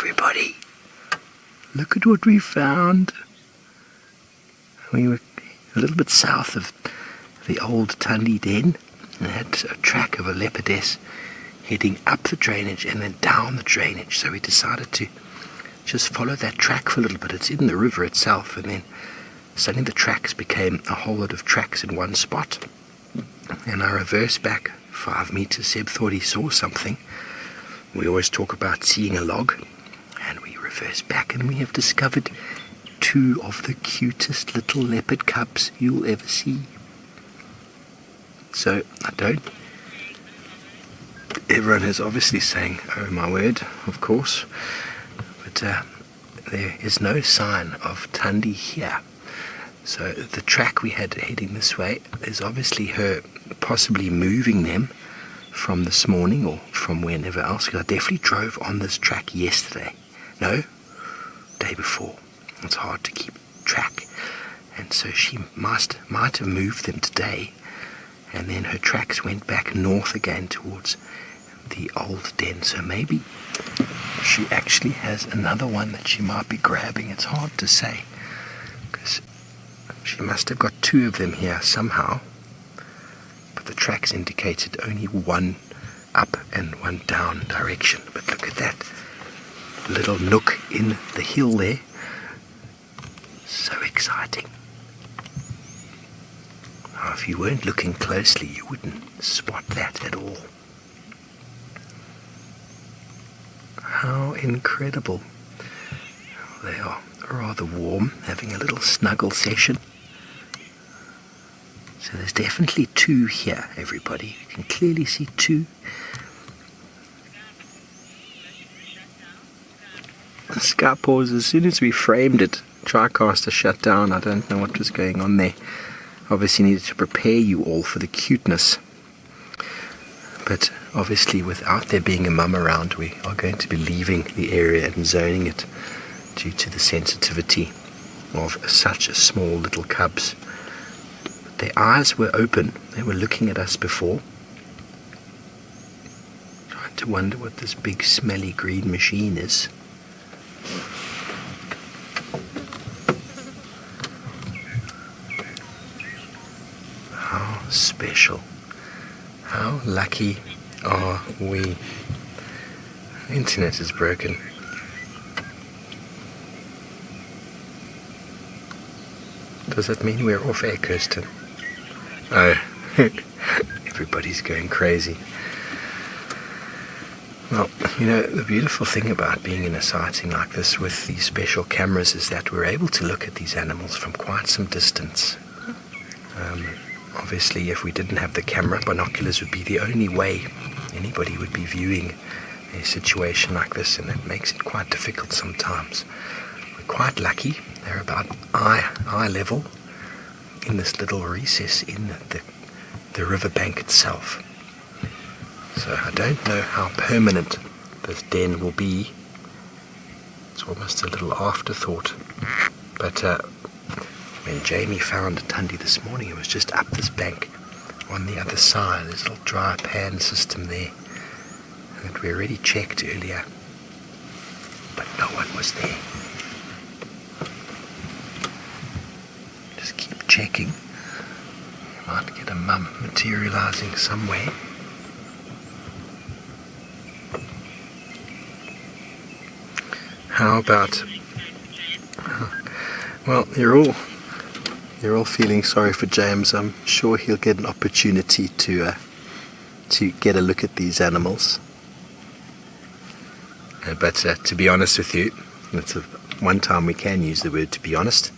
everybody. Look at what we found. We were a little bit south of the old Tundi den and had a track of a leopardess heading up the drainage and then down the drainage. So we decided to just follow that track for a little bit. It's in the river itself, and then suddenly the tracks became a whole lot of tracks in one spot. And I reversed back 5 meters. Seb thought he saw something. We always talk about seeing a log, and we reverse back and we have discovered 2 of the cutest little leopard cubs you'll ever see. So everyone is obviously saying, oh my word, of course, but there is no sign of Tundi here. So the track we had heading this way is obviously her possibly moving them from this morning or from whenever else, because I definitely drove on this track yesterday. No, day before. It's hard to keep track, and so she might have moved them today, and then her tracks went back north again towards the old den. So maybe she actually has another one that she might be grabbing. It's hard to say, because she must have got 2 of them here somehow, but the tracks indicated only one up and one down direction. But look at that little nook in the hill there. So exciting. Now, if you weren't looking closely, you wouldn't spot that at all. How incredible. They are rather warm, having a little snuggle session. So there's definitely 2 here, everybody. You can clearly see 2. The sky pause, as soon as we framed it, TriCaster shut down. I don't know what was going on there. Obviously needed to prepare you all for the cuteness. But obviously without there being a mum around, we are going to be leaving the area and zoning it due to the sensitivity of such small little cubs. Their eyes were open. They were looking at us before. Trying to wonder what this big smelly green machine is. How special. How lucky are we? The internet is broken. Does that mean we're off air, Kirsten? Oh, everybody's going crazy. Well, you know, the beautiful thing about being in a sighting like this with these special cameras is that we're able to look at these animals from quite some distance. Obviously, if we didn't have the camera, binoculars would be the only way anybody would be viewing a situation like this, and that makes it quite difficult sometimes. We're quite lucky. They're about eye level in this little recess in the riverbank itself. So I don't know how permanent this den will be. It's almost a little afterthought. But when Jamie found a Tundi this morning, it was just up this bank on the other side. There's a little dry pan system there that we already checked earlier, but no one was there. Just keep checking. You might get a mum materializing somewhere. How about, well, you're all feeling sorry for James. I'm sure he'll get an opportunity to get a look at these animals. But to be honest with you, that's one time we can use the word to be honest.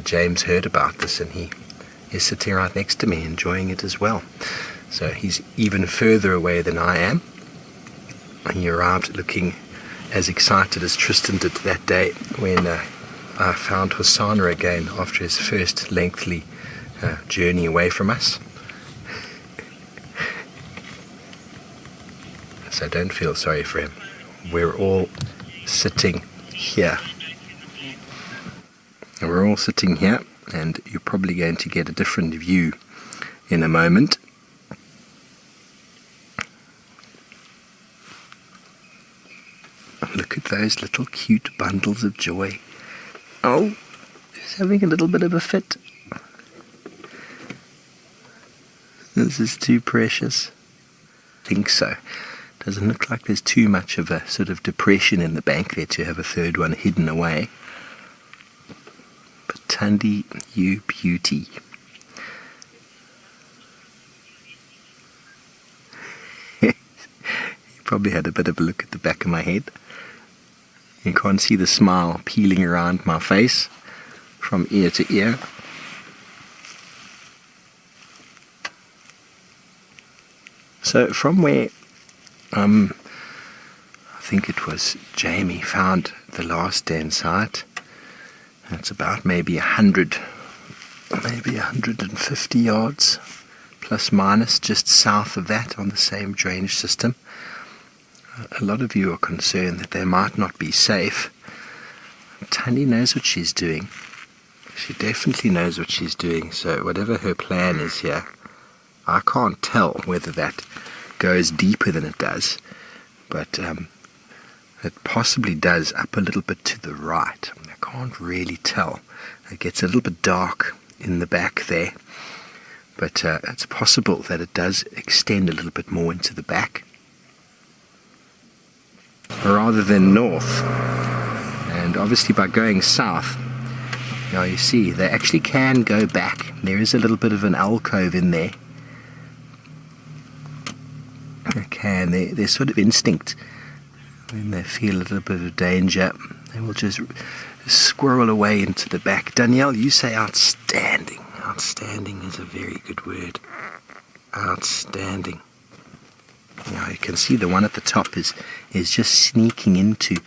James heard about this and he is sitting right next to me enjoying it as well. So he's even further away than I am. He arrived looking as excited as Tristan did that day when I found Hosanna again after his first lengthy journey away from us. So don't feel sorry for him. We're all sitting here. We're all sitting here, and you're probably going to get a different view in a moment. Look at those little cute bundles of joy. Oh, he's having a little bit of a fit. This is too precious. I think so. Doesn't look like there's too much of a sort of depression in the bank there to have a third one hidden away. But Thandi, you beauty. He probably had a bit of a look at the back of my head. You can't see the smile peeling around my face from ear to ear. So from where I think it was Jamie found the last den site, that's about maybe 100, maybe 150 yards plus minus, just south of that on the same drainage system. A lot of you are concerned that they might not be safe. Thandi knows what she's doing. She definitely knows what she's doing, so whatever her plan is here, I can't tell whether that goes deeper than it does, but it possibly does up a little bit to the right. I can't really tell. It gets a little bit dark in the back there, but it's possible that it does extend a little bit more into the back rather than north. And obviously by going south, now you see they actually can go back. There is a little bit of an alcove in there. They can, their sort of instinct, when they feel a little bit of danger, they will just squirrel away into the back. Danielle, you say outstanding. Outstanding is a very good word. Outstanding. Now you can see the one at the top is just sneaking into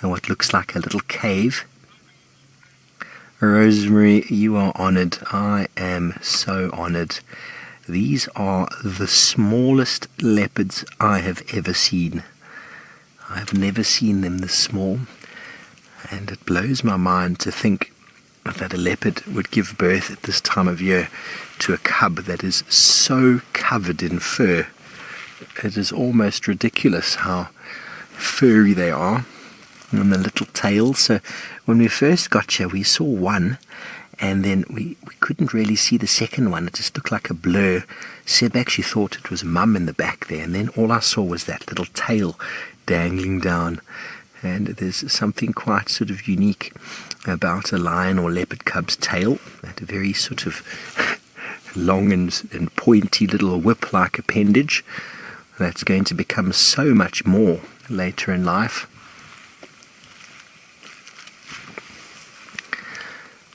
what looks like a little cave. Rosemary, you are honoured. I am so honoured. These are the smallest leopards I have ever seen. I've never seen them this small, and it blows my mind to think that a leopard would give birth at this time of year to a cub that is so covered in fur. It is almost ridiculous how furry they are, and the little tails. So when we first got here, we saw one, and then we couldn't really see the second one. It just looked like a blur. Seb actually thought it was Mum in the back there, and then all I saw was that little tail dangling down. And there's something quite sort of unique about a lion or leopard cub's tail. That very sort of long and pointy little whip-like appendage that's going to become so much more later in life.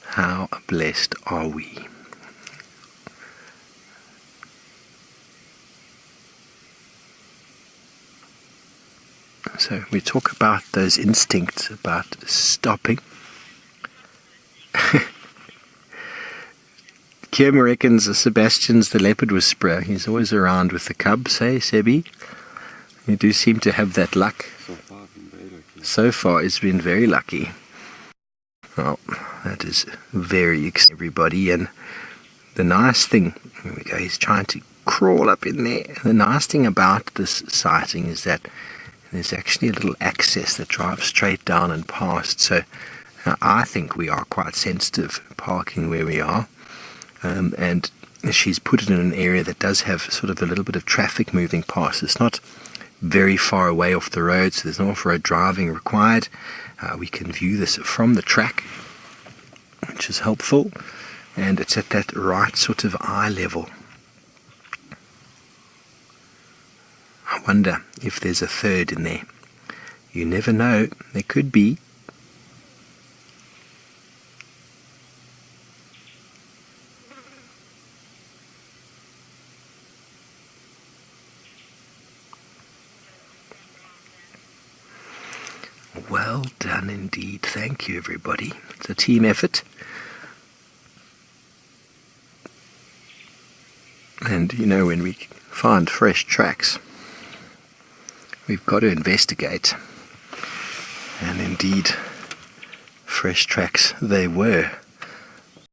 How blessed are we? So we talk about those instincts, about stopping. Kim reckons Sebastian's the leopard whisperer. He's always around with the cubs, hey, Sebi? You do seem to have that luck. So far, it's been very lucky. Well, that is very exciting, everybody. And the nice thing, here we go, he's trying to crawl up in there. The nice thing about this sighting is that there's actually a little access that drives straight down and past. So I think we are quite sensitive parking where we are. And she's put it in an area that does have sort of a little bit of traffic moving past. It's not very far away off the road, so there's no off-road driving required. We can view this from the track, which is helpful, and it's at that right sort of eye level. I wonder if there's a third in there. You never know, there could be. Well done indeed. Thank you, everybody. It's a team effort. And, you know, when we find fresh tracks, we've got to investigate. And indeed, fresh tracks they were.